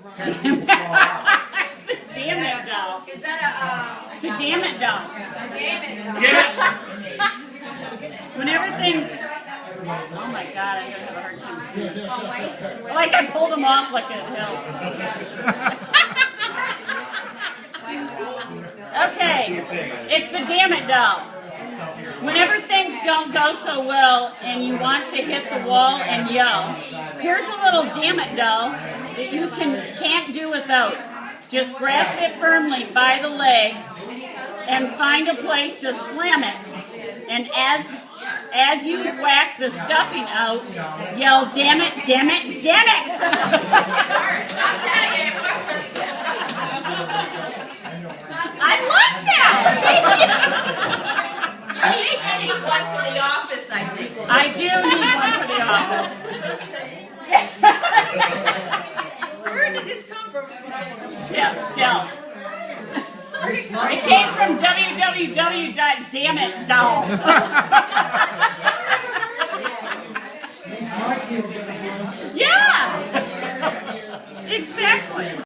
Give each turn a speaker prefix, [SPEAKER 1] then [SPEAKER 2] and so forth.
[SPEAKER 1] Damn it. It's the damn it doll.
[SPEAKER 2] Is that
[SPEAKER 1] It's a damn it doll.
[SPEAKER 2] damn it?
[SPEAKER 1] When everything's... Oh my god, I'm going to have a hard time seeing this. Like I pulled him off like a hill. Okay, it's the damn it doll. Whenever things don't go so well and you want to hit the wall and yell, here's a little damn it doll that you can't do without. Just grasp it firmly by the legs and find a place to slam it. And as you whack the stuffing out, yell, damn it, damn it, damn it! I love that!
[SPEAKER 2] You need one for the office, I think.
[SPEAKER 1] I do need one for the office.
[SPEAKER 2] Where did this come from? Is what I want to know.
[SPEAKER 1] Shell. It came from www.dammitdoll. Yeah! Exactly.